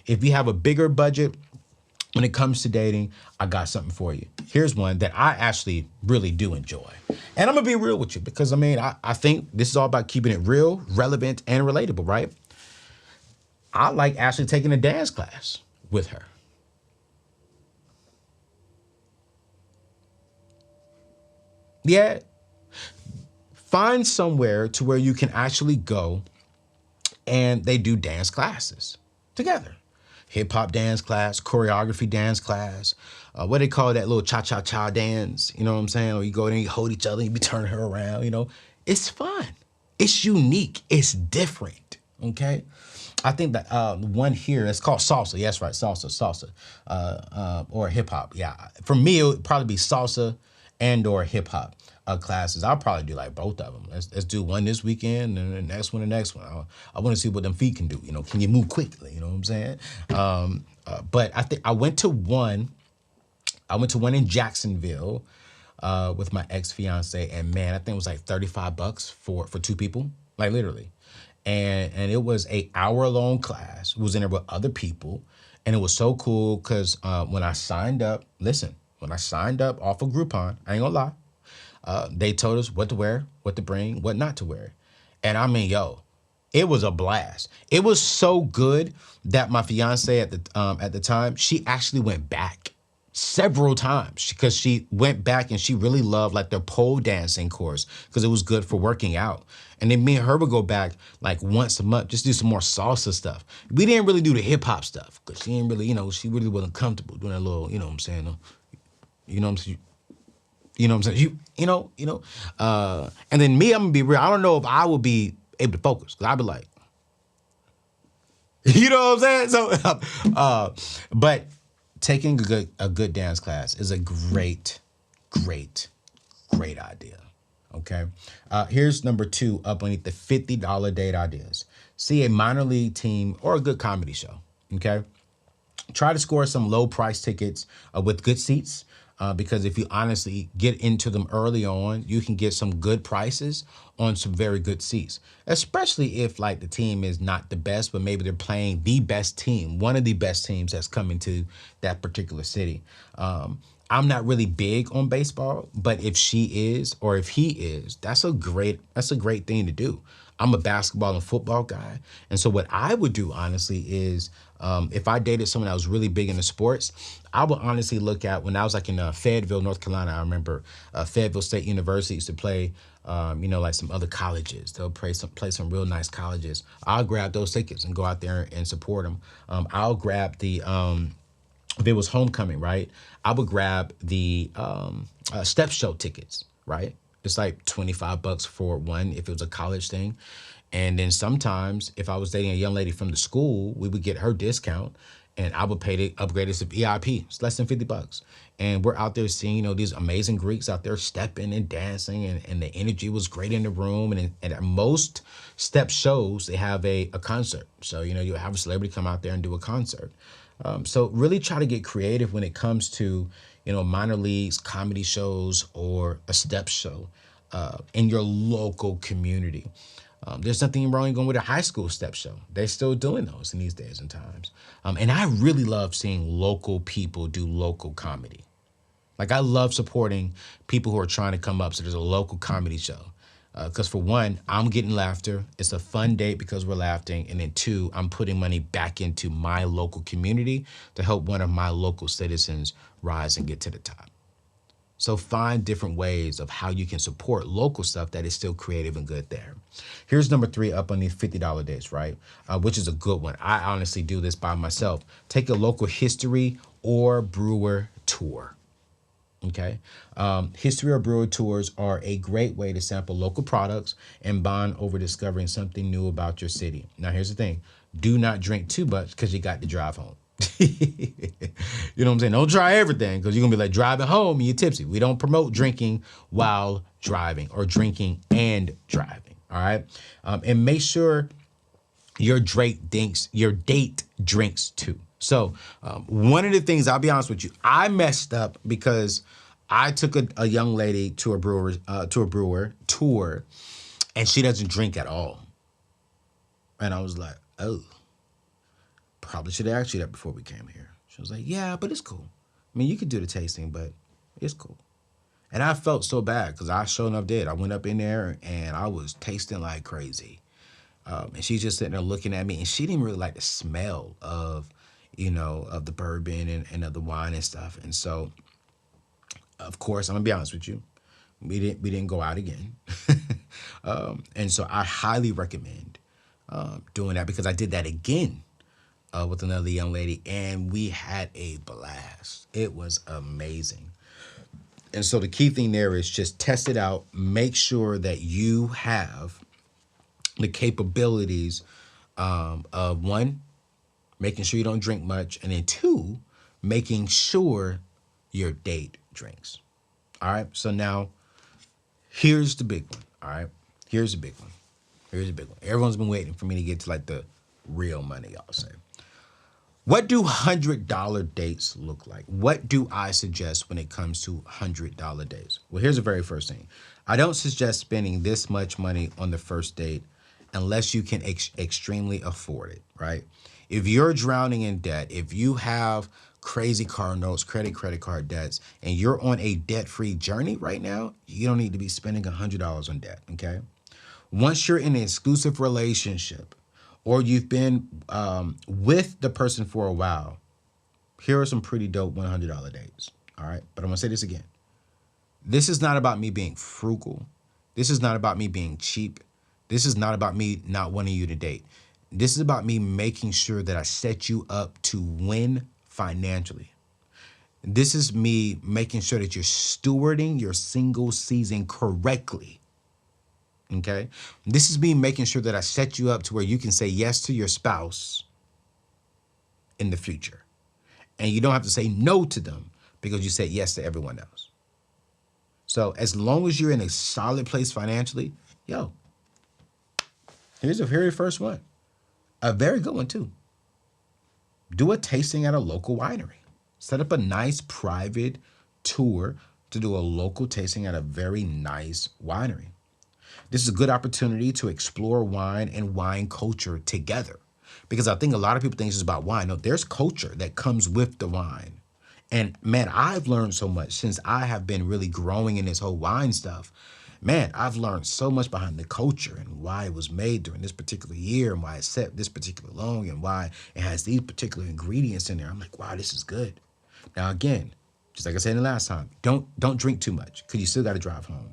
If you have a bigger budget, when it comes to dating, I got something for you. Here's one that I actually really do enjoy. And I'm gonna be real with you because I think this is all about keeping it real, relevant, and relatable, right? I like actually taking a dance class with her. Yeah, find somewhere to where you can actually go and they do dance classes together. Hip hop dance class, choreography dance class, what they call that little cha cha cha dance, you know what I'm saying? Or you go in and you hold each other and you be turning her around, you know? It's fun. It's unique. It's different, okay? I think that one here, it's called salsa. Yes, right, salsa, or hip hop. Yeah, for me, it would probably be salsa and or hip hop classes. I'll probably do like both of them. Let's do one this weekend and the next one, I want to see what them feet can do. You know, can you move quickly? You know what I'm saying? But I think I went to one in Jacksonville with my ex-fiance, and man, I think it was like $35 for two people, like literally. And it was a hour-long class. It was in there with other people, and it was so cool because when I signed up, when I signed up off of Groupon, I ain't gonna lie, they told us what to wear, what to bring, what not to wear. And I mean, yo, it was a blast. It was so good that my fiance at the time, she actually went back several times because she went back and she really loved like the pole dancing course because it was good for working out. And then me and her would go back like once a month, just do some more salsa stuff. We didn't really do the hip hop stuff because she didn't really, she really wasn't comfortable doing that little, you know what I'm saying? You know what I'm saying? You know what I'm saying? And then me, I'm gonna be real. I don't know if I would be able to focus because I'd be like, you know what I'm saying? So, but taking a good dance class is a great idea. Okay. Here's number 2 up underneath the $50 date ideas. See a minor league team or a good comedy show. Okay. Try to score some low price tickets with good seats. Because if you honestly get into them early on, you can get some good prices on some very good seats, especially if like the team is not the best, but maybe they're playing the best team, one of the best teams that's coming to that particular city. I'm not really big on baseball, but if she is or if he is, that's a great thing to do. I'm a basketball and football guy. And so what I would do, honestly, is if I dated someone that was really big into sports, I would honestly look at when I was like in Fayetteville, North Carolina. I remember Fayetteville State University used to play, like some other colleges. They'll play some real nice colleges. I'll grab those tickets and go out there and support them. I'll grab the, if it was homecoming, right? I would grab the step show tickets, right? It's like $25 for one if it was a college thing. And then sometimes if I was dating a young lady from the school, we would get her discount and I would pay to upgrade it to VIP. It's less than $50. And we're out there seeing, these amazing Greeks out there stepping and dancing and the energy was great in the room. And at most step shows, they have a concert. So, you have a celebrity come out there and do a concert. So really try to get creative when it comes to, minor leagues, comedy shows, or a step show in your local community. There's nothing wrong going with a high school step show. They're still doing those in these days and times. And I really love seeing local people do local comedy. Like I love supporting people who are trying to come up. So there's a local comedy show. Because for one, I'm getting laughter. It's a fun date because we're laughing. And then 2, I'm putting money back into my local community to help one of my local citizens rise and get to the top. So find different ways of how you can support local stuff that is still creative and good there. Here's number 3 up on the $50 days, right? Which is a good one. I honestly do this by myself. Take a local history or brewer tour. Okay. History or brewer tours are a great way to sample local products and bond over discovering something new about your city. Now, here's the thing. Do not drink too much because you got to drive home. You know what I'm saying? Don't try everything because you're going to be like driving home and you're tipsy. We don't promote drinking while driving or drinking and driving. All right. And make sure your date drinks too. So one of the things, I'll be honest with you, I messed up because I took a young lady to a brewer tour and she doesn't drink at all. And I was like, oh. probably should have asked you that before we came here. She was like, yeah, but it's cool. I mean, you could do the tasting, but it's cool. And I felt so bad because I sure enough did. I went up in there and I was tasting like crazy. And she's just sitting there looking at me, and she didn't really like the smell of, of the bourbon and of the wine and stuff. And so, of course, I'm gonna be honest with you, we didn't go out again. And so I highly recommend doing that, because I did that again with another young lady, and we had a blast. It was amazing. And so the key thing there is just test it out. Make sure that you have the capabilities of, one, making sure you don't drink much, and then two, making sure your date drinks. All right. So now here's the big one. All right. Here's the big one. Here's the big one. Everyone's been waiting for me to get to like the real money, y'all say. What do $100 dates look like? What do I suggest when it comes to $100 dates? Well, here's the very first thing. I don't suggest spending this much money on the first date unless you can extremely afford it, right? If you're drowning in debt, if you have crazy car notes, credit card debts, and you're on a debt-free journey right now, you don't need to be spending $100 on debt, okay? Once you're in an exclusive relationship, or you've been with the person for a while, here are some pretty dope $100 dates, all right? But I'm gonna say this again. This is not about me being frugal. This is not about me being cheap. This is not about me not wanting you to date. This is about me making sure that I set you up to win financially. This is me making sure that you're stewarding your single season correctly. Okay? This is me making sure that I set you up to where you can say yes to your spouse in the future. And you don't have to say no to them because you said yes to everyone else. So as long as you're in a solid place financially, here's the very first one. A very good one too. Do a tasting at a local winery. Set up a nice private tour to do a local tasting at a very nice winery. This is a good opportunity to explore wine and wine culture together. Because I think a lot of people think it's just about wine. No, there's culture that comes with the wine. And man, I've learned so much since I have been really growing in this whole wine stuff. Man, I've learned so much behind the culture and why it was made during this particular year and why it's set this particular long and why it has these particular ingredients in there. I'm like, wow, this is good. Now, again, just like I said the last time, don't drink too much because you still got to drive home.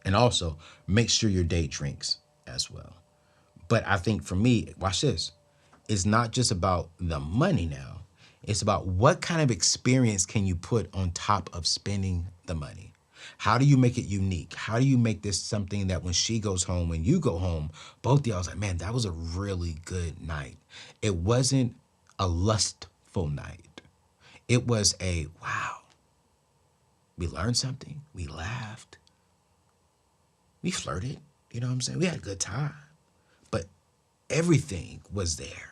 And also make sure your date drinks as well. But I think for me, watch this. It's not just about the money now. It's about what kind of experience can you put on top of spending the money? How do you make it unique? How do you make this something that when she goes home, when you go home, both of y'all was like, man, that was a really good night. It wasn't a lustful night. It was a, wow, we learned something. We laughed. We flirted. You know what I'm saying? We had a good time. But everything was there.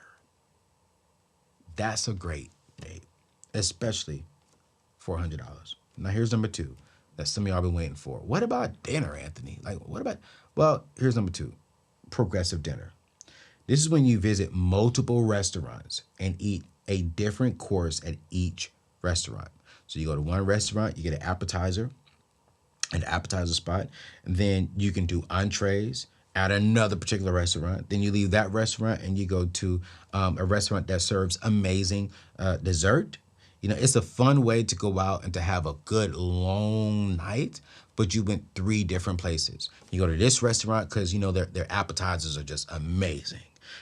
That's a great date, especially for $100. Now, here's number two that some of y'all been waiting for. What about dinner, Anthony? Like, what about, well, here's number two, progressive dinner. This is when you visit multiple restaurants and eat a different course at each restaurant. So you go to one restaurant, you get an appetizer spot, and then you can do entrees at another particular restaurant. Then you leave that restaurant and you go to a restaurant that serves amazing dessert. You know, it's a fun way to go out and to have a good long night, but you went 3 different places. You go to this restaurant because, you know, their appetizers are just amazing.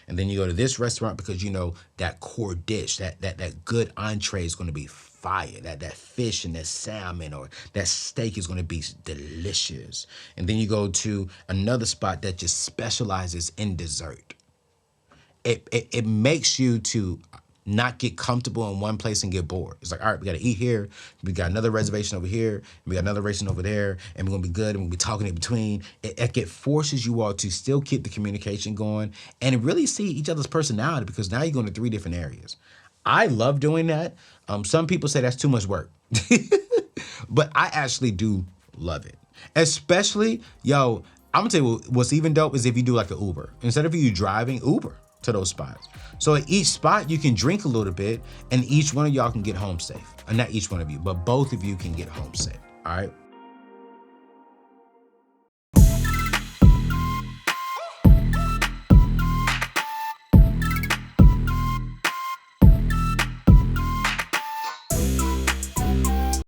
And then you go to this restaurant because, you know, that core dish, that good entree is going to be fire. That fish and that salmon or that steak is going to be delicious. And then you go to another spot that just specializes in dessert. It makes you to not get comfortable in one place and get bored. It's like, all right, we got to eat here. We got another reservation over here. We got another reservation over there. And we're going to be good. And we'll be talking in between. It forces you all to still keep the communication going and really see each other's personality because now you're going to 3 different areas. I love doing that. Some people say that's too much work. But I actually do love it. Especially, I'm going to tell you what's even dope is if you do like an Uber. Instead of you driving, Uber. to those spots. So at each spot, you can drink a little bit and each one of y'all can get home safe. Not each one of you, but both of you can get home safe, all right?